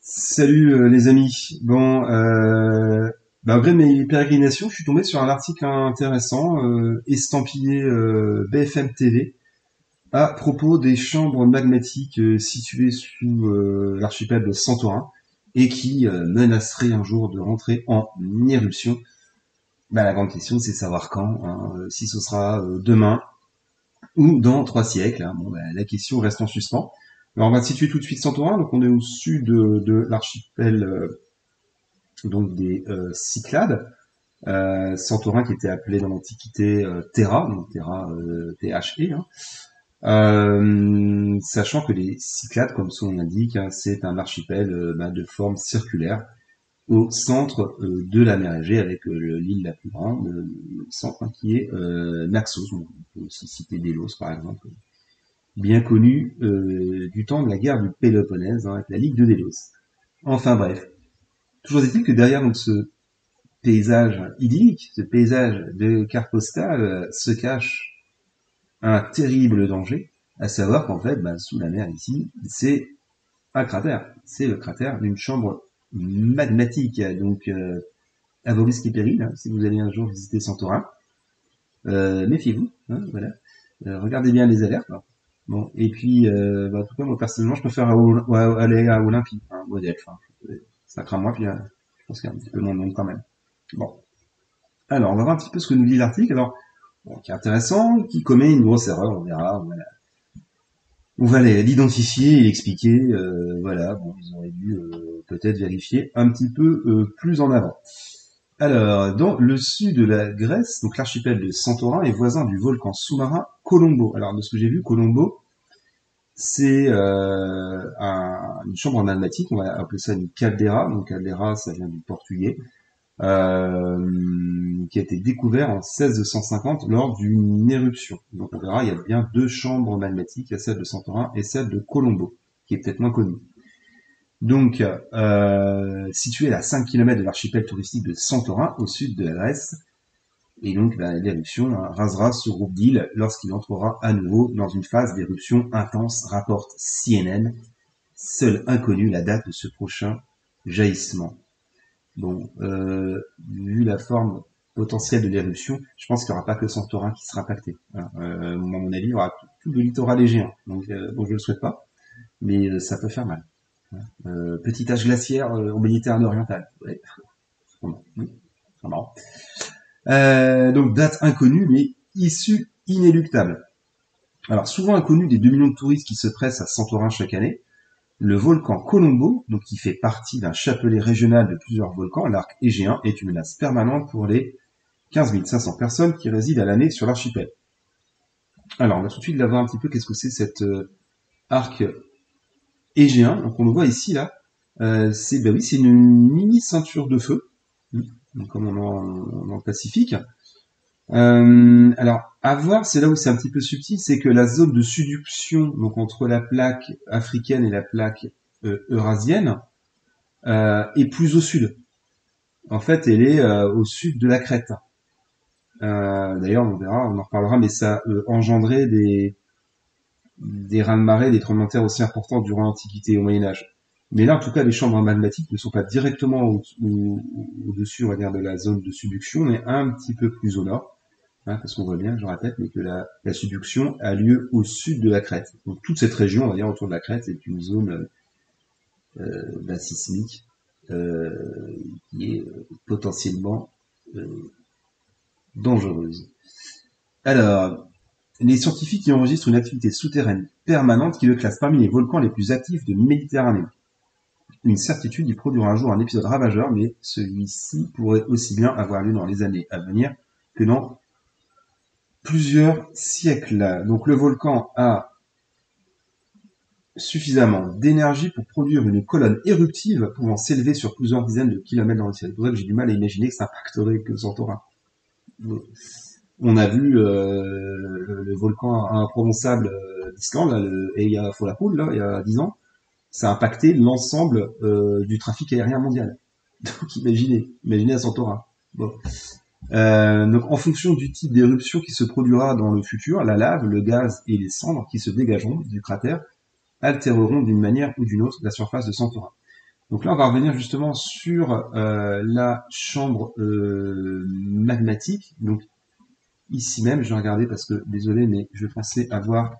Salut les amis. Bon, au gré de mes pérégrinations, je suis tombé sur un article intéressant, estampillé BFM TV, à propos des chambres magmatiques situées sous l'archipel de Santorin et qui menaceraient un jour de rentrer en éruption. La grande question, c'est savoir quand, hein, si ce sera demain ou dans 3 siècles, hein. La question reste en suspens. Alors on va situer tout de suite Santorin, donc on est au sud de l'archipel donc des Cyclades, Santorin qui était appelé dans l'Antiquité Terra, donc Terra THE, hein. Sachant que les Cyclades, comme son nom l'indique, hein, c'est un archipel de forme circulaire au centre de la mer Égée, avec l'île la plus grande, le centre, hein, qui est Naxos. On peut aussi citer Délos, par exemple, bien connu du temps de la guerre du Péloponnèse, hein, avec la Ligue de Délos. Enfin bref, toujours est-il que derrière donc, ce paysage idyllique, ce paysage de carte postale, se cache un terrible danger, à savoir qu'en fait, sous la mer ici, c'est un cratère. C'est le cratère d'une chambre magmatique. Donc, à vos risques et périls, hein, si vous allez un jour visiter Santorin, méfiez-vous, hein, voilà. Regardez bien les alertes. Hein. Bon, et puis, en tout cas, moi personnellement, je préfère aller à Olympie, hein, ou à Delphes. Hein. Ça craint moins, puis je pense qu'il y a un petit peu moins de monde quand même. Bon. Alors, on va voir un petit peu ce que nous dit l'article. Alors, bon, qui est intéressant, qui commet une grosse erreur, on verra. On va l'identifier et l'expliquer. Voilà, bon, ils auraient dû peut-être vérifier un petit peu plus en avant. Alors, dans le sud de la Grèce, donc l'archipel de Santorin est voisin du volcan sous-marin Colombo. Alors, de ce que j'ai vu, Colombo, c'est une chambre magmatique, on va appeler ça une caldeira. Donc, caldeira, ça vient du portugais. Qui a été découvert en 1650 lors d'une éruption. Donc on verra, il y a bien deux chambres magmatiques, il y a celle de Santorin et celle de Colombo, qui est peut-être moins connue. Donc, située à 5 km de l'archipel touristique de Santorin, au sud de la Grèce, et donc l'éruption rasera ce groupe d'îles lorsqu'il entrera à nouveau dans une phase d'éruption intense, rapporte CNN. Seule inconnue la date de ce prochain jaillissement. Bon, vu la forme potentielle de l'éruption, je pense qu'il n'y aura pas que Santorin qui sera impacté. Voilà. À mon avis, il y aura tout le littoral égéen. Donc, bon, je le souhaite pas, mais ça peut faire mal. Petit âge glaciaire en Méditerranée orientale. Ouais. C'est marrant. Donc, date inconnue, mais issue inéluctable. Alors, souvent inconnue des 2 millions de touristes qui se pressent à Santorin chaque année, le volcan Colombo, donc qui fait partie d'un chapelet régional de plusieurs volcans, l'arc égéen, est une menace permanente pour les 15 500 personnes qui résident à l'année sur l'archipel. Alors, on va tout de suite là voir un petit peu qu'est-ce que c'est cet arc égéen. Donc, on le voit ici, là. C'est une mini ceinture de feu, donc, comme dans le Pacifique. Alors, à voir, c'est là où c'est un petit peu subtil, c'est que la zone de subduction, donc entre la plaque africaine et la plaque eurasienne, est plus au sud. En fait, elle est au sud de la crête. D'ailleurs, on verra, on en reparlera, mais ça engendrait des raz-de-marée, des tremblements de terre aussi importants durant l'Antiquité et au Moyen-Âge. Mais là, en tout cas, les chambres magmatiques ne sont pas directement au-dessus, on va dire, de la zone de subduction, mais un petit peu plus au nord. Hein, parce qu'on voit bien, je répète, mais que la subduction a lieu au sud de la crête. Donc toute cette région, on va dire, autour de la crête, est une zone sismique qui est potentiellement dangereuse. Alors, les scientifiques y enregistrent une activité souterraine permanente qui le classe parmi les volcans les plus actifs de Méditerranée. Une certitude, il produira un jour un épisode ravageur, mais celui-ci pourrait aussi bien avoir lieu dans les années à venir que dans plusieurs siècles. Donc le volcan a suffisamment d'énergie pour produire une colonne éruptive pouvant s'élever sur plusieurs dizaines de kilomètres dans le ciel. C'est pour ça que j'ai du mal à imaginer que ça impacterait que Santorin. On a vu le volcan imprononçable d'Islande, là, le Eyjafjallajökull, Follapol, là, il y a 10 ans, ça a impacté l'ensemble du trafic aérien mondial. Donc imaginez à Santorin. Bon. Donc en fonction du type d'éruption qui se produira dans le futur, la lave, le gaz et les cendres qui se dégageront du cratère altéreront d'une manière ou d'une autre la surface de Santorin. Donc là, on va revenir justement sur la chambre magmatique. Donc ici même, je vais regarder parce que, désolé, mais je pensais avoir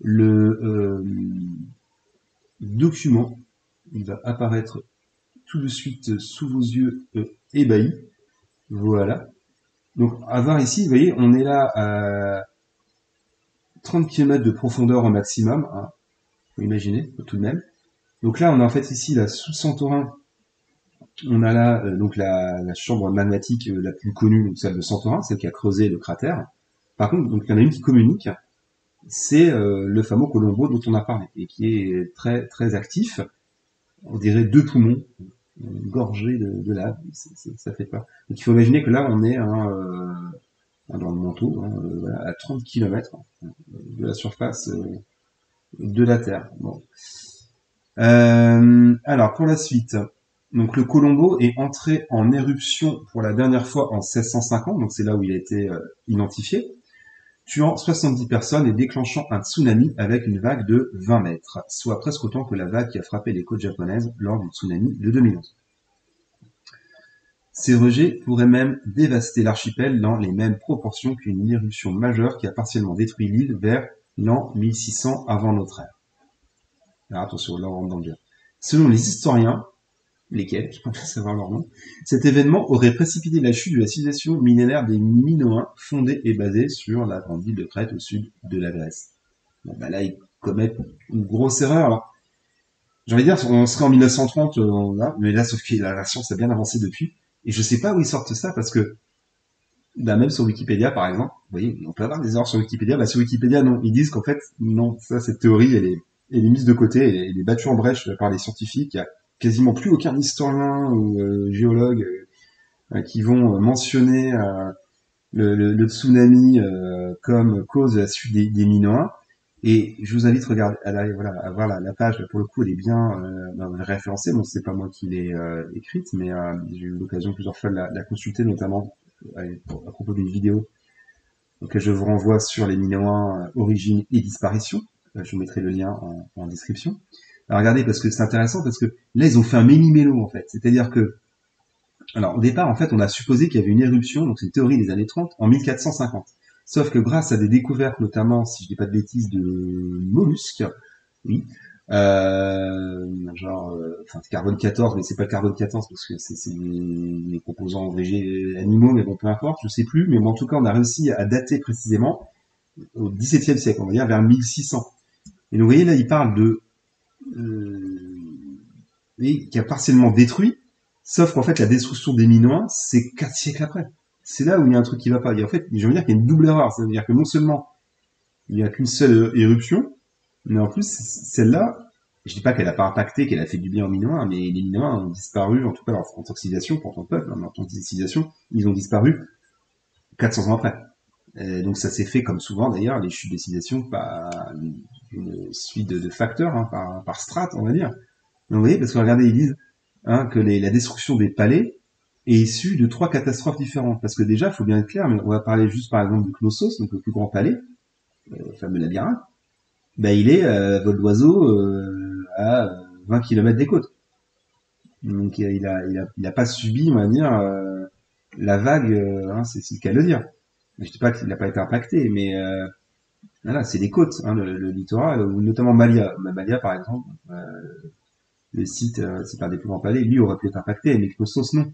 le document. Il va apparaître tout de suite sous vos yeux ébahis. Voilà. Donc à voir ici, vous voyez, on est là à 30 km de profondeur au maximum. Hein. Faut imaginer, tout de même. Donc là, on a en fait ici la sous Santorin. On a là donc la chambre magmatique la plus connue, donc celle de Santorin, celle qui a creusé le cratère. Par contre, donc il y en a une qui communique, c'est le fameux Colombo dont on a parlé et qui est très très actif. On dirait deux poumons gorgés de lave, ça fait peur. Donc il faut imaginer que là on est dans le manteau, voilà, à 30 km de la surface de la Terre. Bon. Alors pour la suite, donc le Colombo est entré en éruption pour la dernière fois en 1650, donc c'est là où il a été identifié, tuant 70 personnes et déclenchant un tsunami avec une vague de 20 mètres, soit presque autant que la vague qui a frappé les côtes japonaises lors du tsunami de 2011. Ces rejets pourraient même dévaster l'archipel dans les mêmes proportions qu'une éruption majeure qui a partiellement détruit l'île vers l'an 1600 avant notre ère. Alors attention, là on rentre dans le dur. Selon les historiens, lesquels, je ne peux pas savoir leur nom, cet événement aurait précipité la chute de la civilisation millénaire des Minoens, fondée et basée sur la grande île de Crète au sud de la Grèce. Bon, bah là, ils commettent une grosse erreur. Alors, j'ai envie de dire, on serait en 1930, là, mais là, sauf que la science a bien avancé depuis. Et je sais pas où ils sortent ça, parce que, bah, même sur Wikipédia, par exemple, vous voyez, on peut avoir des erreurs sur Wikipédia, bah, sur Wikipédia, non, ils disent qu'en fait, non, ça, cette théorie, elle est mise de côté, elle est battue en brèche par les scientifiques. Il y a quasiment plus aucun historien ou géologue qui vont mentionner le tsunami comme cause de la chute des Minoens. Et je vous invite à regarder, à voir la page. Pour le coup, elle est bien référencée. Bon, c'est pas moi qui l'ai écrite, mais j'ai eu l'occasion plusieurs fois de la consulter, notamment à propos d'une vidéo auquel je vous renvoie sur les Minoens origine et disparition. Je vous mettrai le lien en description. Alors, regardez, parce que c'est intéressant, parce que là, ils ont fait un méli-mélo, en fait. C'est-à-dire que, alors, au départ, en fait, on a supposé qu'il y avait une éruption, donc c'est une théorie des années 30, en 1450. Sauf que grâce à des découvertes, notamment, si je dis pas de bêtises, de mollusques, oui, enfin, c'est carbone 14, mais c'est pas le carbone 14 parce que c'est les composants végétaux animaux, mais bon, peu importe, je sais plus, mais bon, en tout cas, on a réussi à dater précisément au XVIIe siècle, on va dire vers 1600. Et donc, vous voyez, là, il parle de, qui a partiellement détruit, sauf qu'en fait, la destruction des Minoens, c'est 4 siècles après. C'est là où il y a un truc qui va pas. Et en fait, je veux dire qu'il y a une double erreur. C'est-à-dire que non seulement il n'y a qu'une seule éruption, mais en plus, celle-là, je dis pas qu'elle a pas impacté, qu'elle a fait du bien aux Minoens, mais les Minoens ont disparu, en tout cas en tant que civilisation, pour tant que peuple, en tant que civilisation, ils ont disparu 400 ans après. Donc ça s'est fait comme souvent d'ailleurs, les chutes des civilisations par une suite de facteurs, hein, par strate, on va dire. Donc vous voyez, parce que regardez, ils disent que la destruction des palais est issue de 3 catastrophes différentes. Parce que déjà, il faut bien être clair, mais on va parler juste par exemple du Knossos, donc le plus grand palais, le fameux labyrinthe, bah, il est vol d'oiseau à 20 km des côtes. Donc il a pas subi, on va dire, la vague, c'est le cas de le dire. Je dis pas qu'il n'a pas été impacté, mais voilà, c'est les côtes, le littoral, ou notamment Malia. Malia, par exemple, le site, c'est un des plus grands palais, lui aurait pu être impacté, mais Knossos, non.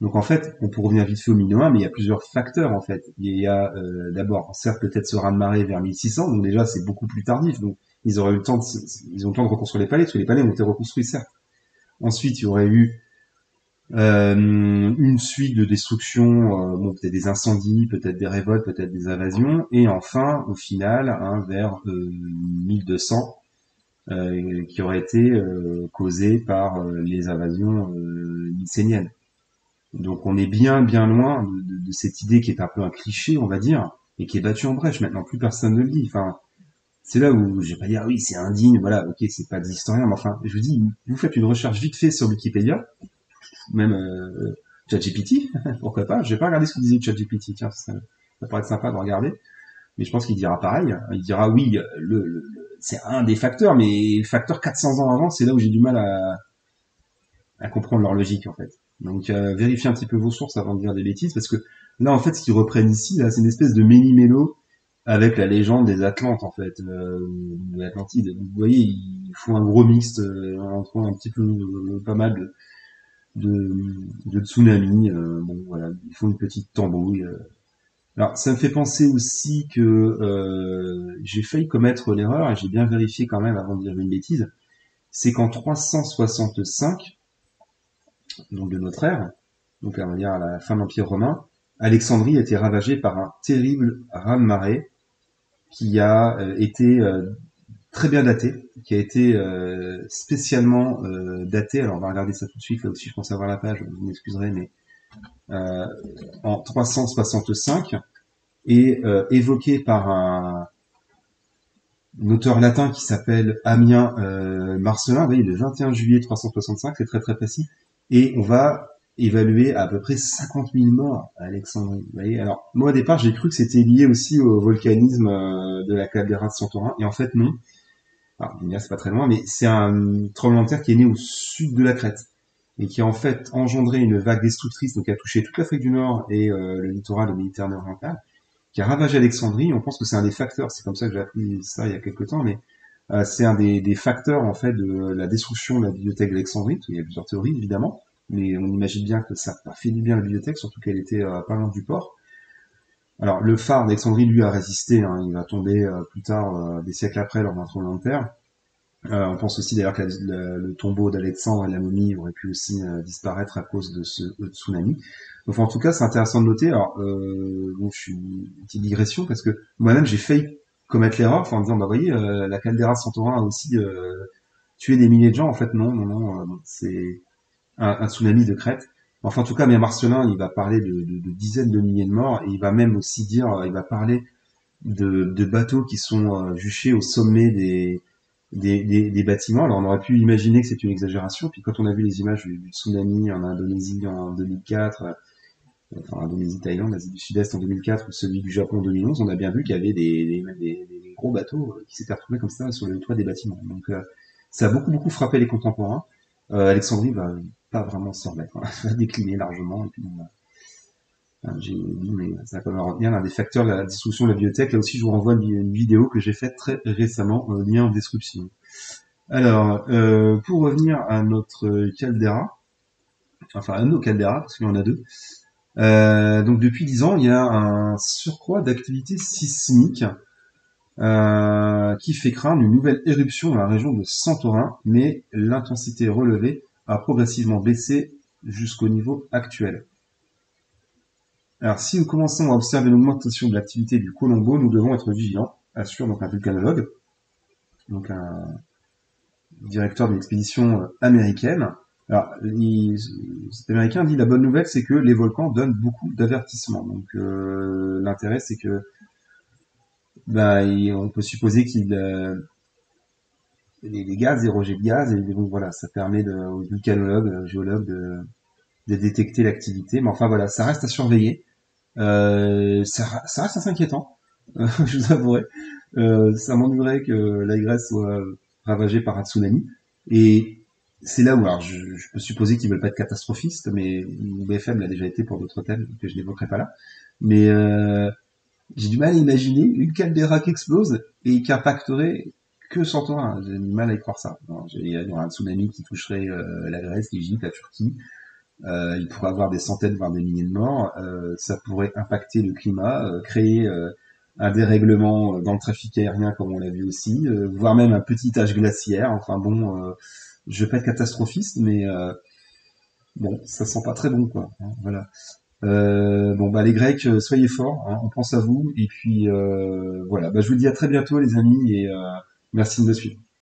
Donc en fait, on peut revenir vite fait au Minoen, mais il y a plusieurs facteurs en fait. Il y a d'abord, certes peut-être ce raz-de-marée vers 1600, donc déjà c'est beaucoup plus tardif, donc ils auraient eu le temps ils ont le temps de reconstruire les palais, parce que les palais ont été reconstruits certes. Ensuite, il y aurait eu une suite de destruction, bon, peut-être des incendies, peut-être des révoltes, peut-être des invasions, et enfin, au final, vers 1200, qui aurait été causé par les invasions mycéniennes. Donc on est bien bien loin de cette idée qui est un peu un cliché, on va dire, et qui est battue en brèche. Maintenant, plus personne ne le dit. Enfin, c'est là où je vais pas dire oui, c'est indigne, voilà, ok, c'est pas des historiens, mais enfin, je vous dis, vous faites une recherche vite fait sur Wikipédia, même ChatGPT, pourquoi pas. Je vais pas regarder ce que disait ChatGPT, tiens, ça pourrait être sympa de regarder, mais je pense qu'il dira pareil. Il dira oui, c'est un des facteurs, mais le facteur 400 ans avant, c'est là où j'ai du mal à comprendre leur logique en fait. Donc vérifiez un petit peu vos sources avant de dire des bêtises, parce que là en fait ce qu'ils reprennent ici, là, c'est une espèce de méli-mélo avec la légende des Atlantes en fait, de l'Atlantide. Vous voyez, ils font un gros mixte entre un petit peu pas mal de, de tsunamis. Bon voilà, ils font une petite tambouille. Alors ça me fait penser aussi que j'ai failli commettre l'erreur, et j'ai bien vérifié quand même avant de dire une bêtise, c'est qu'en 365, donc de notre ère, donc on va dire à la fin de l'Empire romain, Alexandrie a été ravagée par un terrible raz-de-marée qui a été très bien daté, qui a été spécialement daté. Alors on va regarder ça tout de suite, là aussi je pense avoir la page, vous m'excuserez, mais euh, en 365, et évoqué par un auteur latin qui s'appelle Ammien Marcellin, vous voyez, le 21 juillet 365, c'est très très précis, et on va évaluer à peu près 50 000 morts à Alexandrie. Vous voyez, alors moi au départ j'ai cru que c'était lié aussi au volcanisme de la caldeira de Santorin, et en fait non. Alors, vous me direz, c'est pas très loin, mais c'est un tremblement de terre qui est né au sud de la Crète et qui a en fait engendré une vague destructrice, donc qui a touché toute l'Afrique du Nord et le littoral de Méditerranée orientale, qui a ravagé Alexandrie. On pense que c'est un des facteurs, c'est comme ça que j'ai appris ça il y a quelques temps, mais c'est un des facteurs en fait de la destruction de la bibliothèque d'Alexandrie. Il y a plusieurs théories évidemment, mais on imagine bien que ça n'a pas fait du bien à la bibliothèque, surtout qu'elle était pas loin du port. Alors le phare d'Alexandrie lui a résisté, hein, il va tomber plus tard, des siècles après, lors d'un tremblement de terre. On pense aussi d'ailleurs que le tombeau d'Alexandre et la momie auraient pu aussi disparaître à cause de ce tsunami. Donc en tout cas, c'est intéressant de noter. Alors, bon, je suis une petite digression parce que moi-même j'ai failli commettre l'erreur, enfin, en disant, bah voyez, la caldeira de Santorin a aussi tué des milliers de gens. En fait, non, non, non, c'est un tsunami de Crète. Enfin, en tout cas, mais Marcelin, il va parler de dizaines de milliers de morts et il va même aussi dire, il va parler de bateaux qui sont juchés au sommet des bâtiments. Alors on aurait pu imaginer que c'est une exagération, puis quand on a vu les images du tsunami en Indonésie en 2004, enfin Indonésie, Thaïlande, Asie du Sud-Est en 2004, ou celui du Japon en 2011, on a bien vu qu'il y avait des gros bateaux qui s'étaient retrouvés comme ça sur le toit des bâtiments. Donc ça a beaucoup frappé les contemporains. Alexandrie va pas vraiment s'en remettre, hein. Va décliner largement, et puis j'ai dit, mais ça va retenir l'un des facteurs de la destruction de la bibliothèque. Là aussi, je vous renvoie une vidéo que j'ai faite très récemment, lien en description. Alors, pour revenir à notre caldeira, enfin à nos calderas, parce qu'il y en a deux, donc depuis 10 ans, il y a un surcroît d'activité sismique qui fait craindre une nouvelle éruption dans la région de Santorin, mais l'intensité relevée a progressivement baissé jusqu'au niveau actuel. Alors, si nous commençons à observer l'augmentation de l'activité du Colombo, nous devons être vigilants, assure donc un vulcanologue, donc un directeur d'une expédition américaine. Alors, cet américain dit la bonne nouvelle, c'est que les volcans donnent beaucoup d'avertissements. Donc, l'intérêt, c'est que on peut supposer qu'il les gaz, des rejets de gaz, et donc voilà, ça permet aux vulcanologues, aux géologues de détecter l'activité. Mais enfin voilà, ça reste à surveiller. Ça reste assez inquiétant, je vous avouerai. Ça m'ennuierait que la Grèce soit ravagée par un tsunami. Et c'est là où, alors, je peux supposer qu'ils veulent pas être catastrophistes, mais BFM l'a déjà été pour d'autres thèmes que je n'évoquerai pas là. Mais j'ai du mal à imaginer une caldeira qui explose et qui impacterait que Santorin. J'ai du mal à y croire ça. Il y aura un tsunami qui toucherait la Grèce, l'Égypte, la Turquie. Il pourrait avoir des centaines, voire des milliers de morts. Ça pourrait impacter le climat, créer un dérèglement dans le trafic aérien, comme on l'a vu aussi, voire même un petit âge glaciaire. Enfin bon, je vais pas être catastrophiste, mais bon, ça sent pas très bon, quoi. Hein, voilà. Bon, bah les Grecs, soyez forts, hein, on pense à vous. Et puis voilà, bah, je vous dis à très bientôt, les amis, et merci de me suivre.